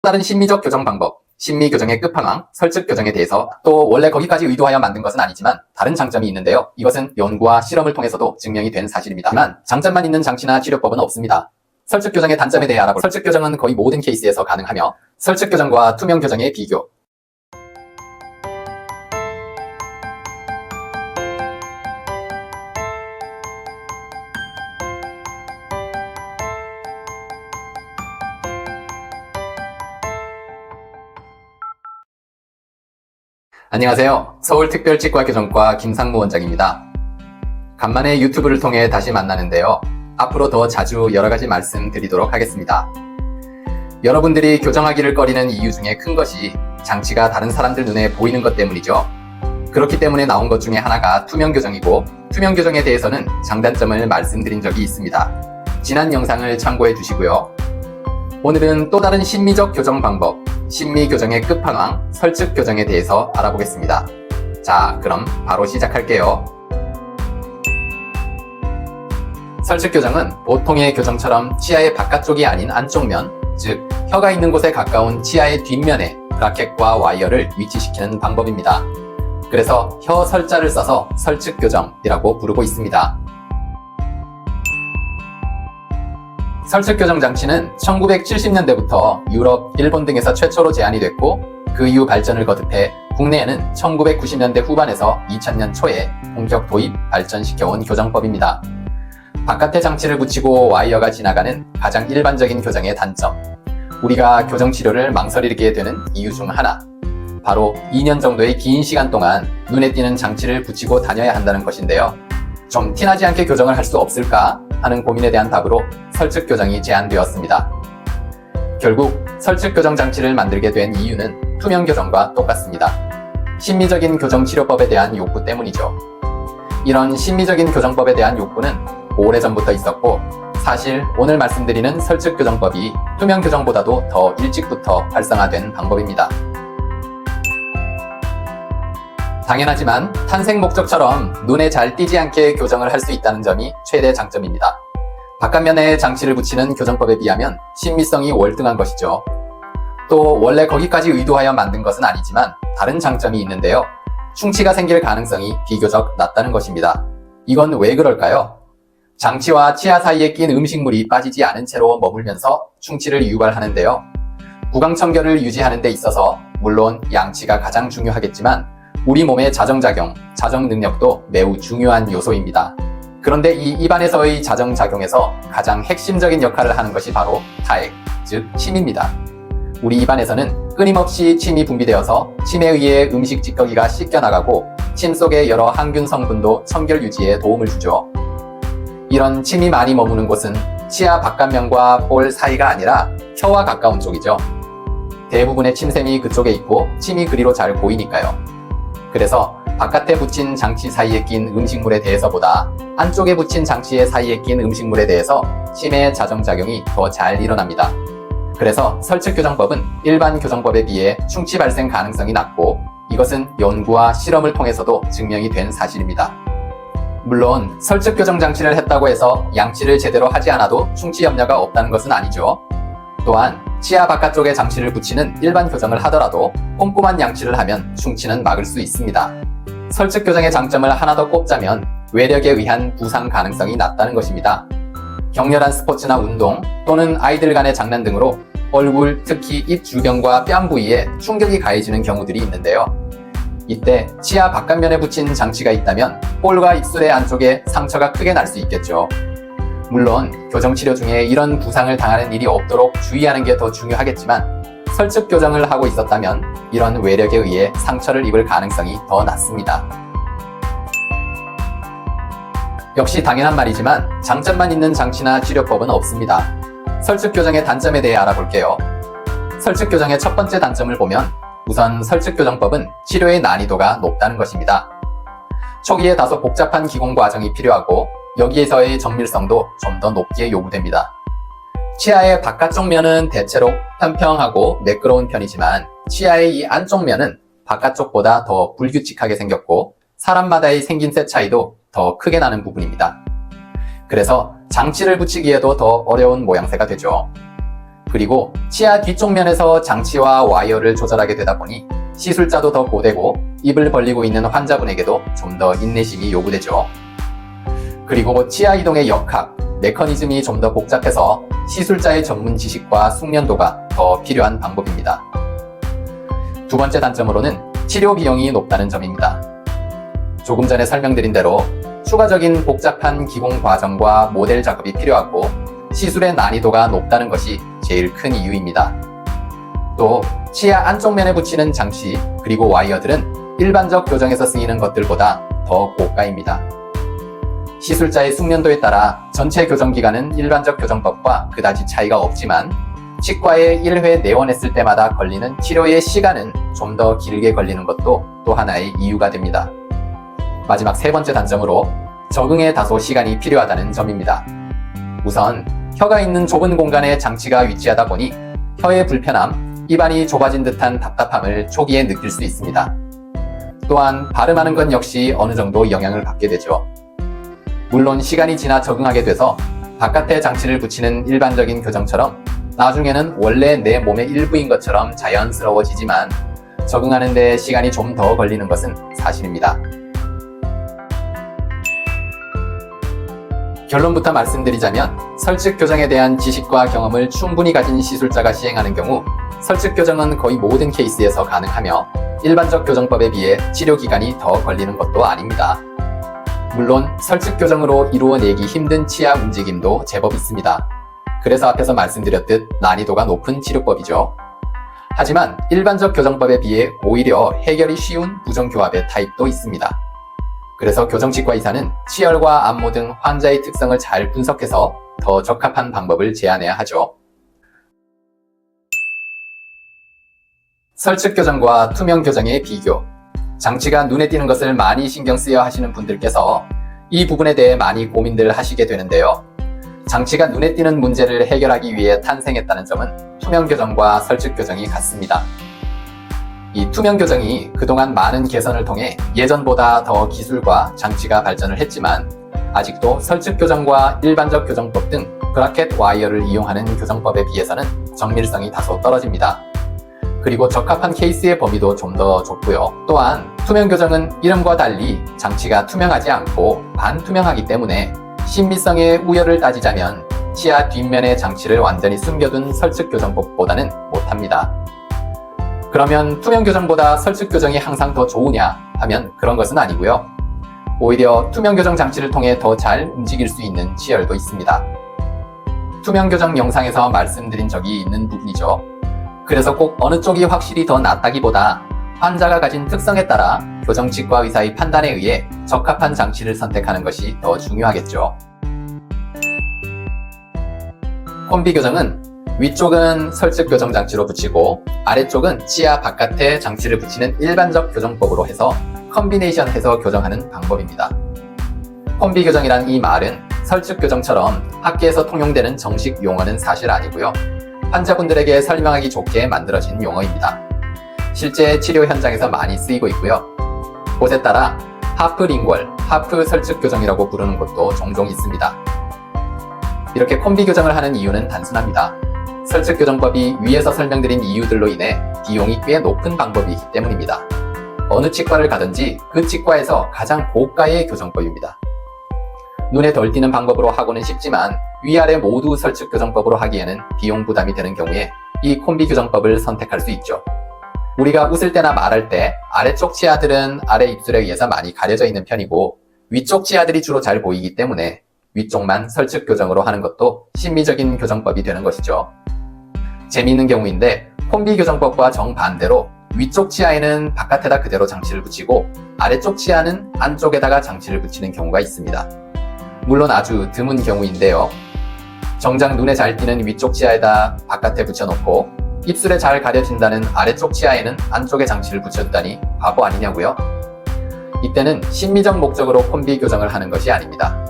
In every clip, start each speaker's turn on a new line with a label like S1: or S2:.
S1: 다른 심미적 교정 방법, 심미 교정의 끝판왕, 설측 교정에 대해서 또 원래 거기까지 의도하여 만든 것은 아니지만 다른 장점이 있는데요. 이것은 연구와 실험을 통해서도 증명이 된 사실입니다. 하지만 장점만 있는 장치나 치료법은 없습니다. 설측 교정의 단점에 대해 알아볼 설측 교정은 거의 모든 케이스에서 가능하며 설측 교정과 투명 교정의 비교. 안녕하세요. 서울특별치과교정과 김상무 원장입니다. 간만에 유튜브를 통해 다시 만나는데요. 앞으로 더 자주 여러가지 말씀드리도록 하겠습니다. 여러분들이 교정하기를 꺼리는 이유 중에 큰 것이 장치가 다른 사람들 눈에 보이는 것 때문이죠. 그렇기 때문에 나온 것 중에 하나가 투명 교정이고, 투명 교정에 대해서는 장단점을 말씀드린 적이 있습니다. 지난 영상을 참고해 주시고요. 오늘은 또 다른 심미적 교정 방법, 심미 교정의 끝판왕, 설측 교정에 대해서 알아보겠습니다. 자, 그럼 바로 시작할게요. 설측 교정은 보통의 교정처럼 치아의 바깥쪽이 아닌 안쪽면, 즉 혀가 있는 곳에 가까운 치아의 뒷면에 브라켓과 와이어를 위치시키는 방법입니다. 그래서 혀 설자를 써서 설측 교정이라고 부르고 있습니다. 설측 교정 장치는 1970년대부터 유럽, 일본 등에서 최초로 제안이 됐고, 그 이후 발전을 거듭해 국내에는 1990년대 후반에서 2000년 초에 본격 도입, 발전시켜온 교정법입니다. 바깥에 장치를 붙이고 와이어가 지나가는 가장 일반적인 교정의 단점, 우리가 교정 치료를 망설이게 되는 이유 중 하나, 바로 2년 정도의 긴 시간 동안 눈에 띄는 장치를 붙이고 다녀야 한다는 것인데요. 좀 티나지 않게 교정을 할 수 없을까 하는 고민에 대한 답으로 설측 교정이 제안되었습니다. 결국 설측 교정 장치를 만들게 된 이유는 투명 교정과 똑같습니다. 심미적인 교정 치료법에 대한 욕구 때문이죠. 이런 심미적인 교정법에 대한 욕구는 오래전부터 있었고, 사실 오늘 말씀드리는 설측 교정법이 투명 교정보다도 더 일찍부터 활성화된 방법입니다. 당연하지만 탄생 목적처럼 눈에 잘 띄지 않게 교정을 할 수 있다는 점이 최대 장점입니다. 바깥면에 장치를 붙이는 교정법에 비하면 심미성이 월등한 것이죠. 또 원래 거기까지 의도하여 만든 것은 아니지만 다른 장점이 있는데요. 충치가 생길 가능성이 비교적 낮다는 것입니다. 이건 왜 그럴까요? 장치와 치아 사이에 낀 음식물이 빠지지 않은 채로 머물면서 충치를 유발하는데요. 구강청결을 유지하는 데 있어서 물론 양치가 가장 중요하겠지만 우리 몸의 자정작용, 자정능력도 매우 중요한 요소입니다. 그런데 이 입안에서의 자정작용에서 가장 핵심적인 역할을 하는 것이 바로 타액, 즉 침입니다. 우리 입안에서는 끊임없이 침이 분비되어서 침에 의해 음식 찌꺼기가 씻겨나가고 침 속의 여러 항균 성분도 청결 유지에 도움을 주죠. 이런 침이 많이 머무는 곳은 치아 바깥면과 볼 사이가 아니라 혀와 가까운 쪽이죠. 대부분의 침샘이 그쪽에 있고 침이 그리로 잘 보이니까요. 그래서 바깥에 붙인 장치 사이에 낀 음식물에 대해서보다 안쪽에 붙인 장치의 사이에 낀 음식물에 대해서 침의 자정작용이 더 잘 일어납니다. 그래서 설측 교정법은 일반 교정법에 비해 충치 발생 가능성이 낮고, 이것은 연구와 실험을 통해서도 증명이 된 사실입니다. 물론 설측 교정 장치를 했다고 해서 양치를 제대로 하지 않아도 충치 염려가 없다는 것은 아니죠. 또한 치아 바깥쪽에 장치를 붙이는 일반 교정을 하더라도 꼼꼼한 양치를 하면 충치는 막을 수 있습니다. 설측 교정의 장점을 하나 더 꼽자면 외력에 의한 부상 가능성이 낮다는 것입니다. 격렬한 스포츠나 운동 또는 아이들 간의 장난 등으로 얼굴, 특히 입 주변과 뺨 부위에 충격이 가해지는 경우들이 있는데요. 이때 치아 바깥면에 붙인 장치가 있다면 볼과 입술의 안쪽에 상처가 크게 날 수 있겠죠. 물론 교정치료 중에 이런 부상을 당하는 일이 없도록 주의하는 게 더 중요하겠지만, 설측 교정을 하고 있었다면 이런 외력에 의해 상처를 입을 가능성이 더 낮습니다. 역시 당연한 말이지만 장점만 있는 장치나 치료법은 없습니다. 설측 교정의 단점에 대해 알아볼게요. 설측 교정의 첫 번째 단점을 보면 우선 설측 교정법은 치료의 난이도가 높다는 것입니다. 초기에 다소 복잡한 기공 과정이 필요하고 여기에서의 정밀성도 좀 더 높게 요구됩니다. 치아의 바깥쪽 면은 대체로 평평하고 매끄러운 편이지만 치아의 이 안쪽 면은 바깥쪽보다 더 불규칙하게 생겼고 사람마다의 생김새 차이도 더 크게 나는 부분입니다. 그래서 장치를 붙이기에도 더 어려운 모양새가 되죠. 그리고 치아 뒤쪽 면에서 장치와 와이어를 조절하게 되다 보니 시술자도 더 고되고 입을 벌리고 있는 환자분에게도 좀 더 인내심이 요구되죠. 그리고 치아 이동의 역학, 메커니즘이 좀 더 복잡해서 시술자의 전문 지식과 숙련도가 더 필요한 방법입니다. 두 번째 단점으로는 치료 비용이 높다는 점입니다. 조금 전에 설명드린 대로 추가적인 복잡한 기공 과정과 모델 작업이 필요하고 시술의 난이도가 높다는 것이 제일 큰 이유입니다. 또 치아 안쪽 면에 붙이는 장치 그리고 와이어들은 일반적 교정에서 쓰이는 것들보다 더 고가입니다. 시술자의 숙련도에 따라 전체 교정 기간은 일반적 교정법과 그다지 차이가 없지만 치과에 1회 내원했을 때마다 걸리는 치료의 시간은 좀 더 길게 걸리는 것도 또 하나의 이유가 됩니다. 마지막 세 번째 단점으로 적응에 다소 시간이 필요하다는 점입니다. 우선 혀가 있는 좁은 공간에 장치가 위치하다 보니 혀의 불편함, 입안이 좁아진 듯한 답답함을 초기에 느낄 수 있습니다. 또한 발음하는 것 역시 어느 정도 영향을 받게 되죠. 물론 시간이 지나 적응하게 돼서 바깥에 장치를 붙이는 일반적인 교정처럼 나중에는 원래 내 몸의 일부인 것처럼 자연스러워지지만 적응하는 데 시간이 좀 더 걸리는 것은 사실입니다. 결론부터 말씀드리자면 설측 교정에 대한 지식과 경험을 충분히 가진 시술자가 시행하는 경우 설측 교정은 거의 모든 케이스에서 가능하며 일반적 교정법에 비해 치료 기간이 더 걸리는 것도 아닙니다. 물론 설측 교정으로 이루어내기 힘든 치아 움직임도 제법 있습니다. 그래서 앞에서 말씀드렸듯 난이도가 높은 치료법이죠. 하지만 일반적 교정법에 비해 오히려 해결이 쉬운 부정교합의 타입도 있습니다. 그래서 교정치과 의사는 치열과 안모 등 환자의 특성을 잘 분석해서 더 적합한 방법을 제안해야 하죠. 설측 교정과 투명 교정의 비교. 장치가 눈에 띄는 것을 많이 신경 쓰여 하시는 분들께서 이 부분에 대해 많이 고민들 하시게 되는데요. 장치가 눈에 띄는 문제를 해결하기 위해 탄생했다는 점은 투명 교정과 설측 교정이 같습니다. 이 투명 교정이 그동안 많은 개선을 통해 예전보다 더 기술과 장치가 발전을 했지만 아직도 설측 교정과 일반적 교정법 등 브라켓 와이어를 이용하는 교정법에 비해서는 정밀성이 다소 떨어집니다. 그리고 적합한 케이스의 범위도 좀 더 좁고요. 또한 투명 교정은 이름과 달리 장치가 투명하지 않고 반투명하기 때문에 신미성의 우열을 따지자면 치아 뒷면의 장치를 완전히 숨겨둔 설측 교정법보다는 못합니다. 그러면 투명 교정보다 설측 교정이 항상 더 좋으냐 하면 그런 것은 아니고요. 오히려 투명 교정 장치를 통해 더 잘 움직일 수 있는 치열도 있습니다. 투명 교정 영상에서 말씀드린 적이 있는 부분이죠. 그래서 꼭 어느 쪽이 확실히 더 낫다기보다 환자가 가진 특성에 따라 교정치과 의사의 판단에 의해 적합한 장치를 선택하는 것이 더 중요하겠죠. 콤비 교정은 위쪽은 설측 교정 장치로 붙이고 아래쪽은 치아 바깥에 장치를 붙이는 일반적 교정법으로 해서 컨비네이션 해서 교정하는 방법입니다. 콤비 교정이란 이 말은 설측 교정처럼 학계에서 통용되는 정식 용어는 사실 아니고요. 환자분들에게 설명하기 좋게 만들어진 용어입니다. 실제 치료 현장에서 많이 쓰이고 있고요. 곳에 따라 하프 링궐, 하프 설측 교정이라고 부르는 곳도 종종 있습니다. 이렇게 콤비 교정을 하는 이유는 단순합니다. 설측 교정법이 위에서 설명드린 이유들로 인해 비용이 꽤 높은 방법이기 때문입니다. 어느 치과를 가든지 그 치과에서 가장 고가의 교정법입니다. 눈에 덜 띄는 방법으로 하고는 쉽지만 위아래 모두 설측 교정법으로 하기에는 비용 부담이 되는 경우에 이 콤비 교정법을 선택할 수 있죠. 우리가 웃을 때나 말할 때 아래쪽 치아들은 아래 입술에 의해서 많이 가려져 있는 편이고 위쪽 치아들이 주로 잘 보이기 때문에 위쪽만 설측 교정으로 하는 것도 심미적인 교정법이 되는 것이죠. 재미있는 경우인데 콤비 교정법과 정반대로 위쪽 치아에는 바깥에다 그대로 장치를 붙이고 아래쪽 치아는 안쪽에다가 장치를 붙이는 경우가 있습니다. 물론 아주 드문 경우인데요. 정작 눈에 잘 띄는 위쪽 치아에다 바깥에 붙여놓고 입술에 잘 가려진다는 아래쪽 치아에는 안쪽에 장치를 붙였다니 바보 아니냐고요? 이때는 심미적 목적으로 콤비 교정을 하는 것이 아닙니다.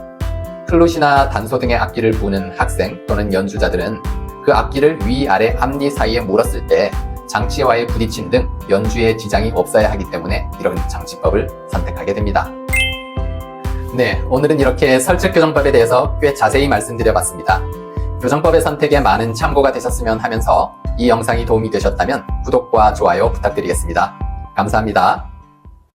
S1: 플룻이나 단소 등의 악기를 부는 학생 또는 연주자들은 그 악기를 위아래 앞니 사이에 물었을 때 장치와의 부딪힘 등 연주에 지장이 없어야 하기 때문에 이런 장치법을 선택하게 됩니다. 네, 오늘은 이렇게 설측 교정법에 대해서 꽤 자세히 말씀드려봤습니다. 교정법의 선택에 많은 참고가 되셨으면 하면서 이 영상이 도움이 되셨다면 구독과 좋아요 부탁드리겠습니다. 감사합니다.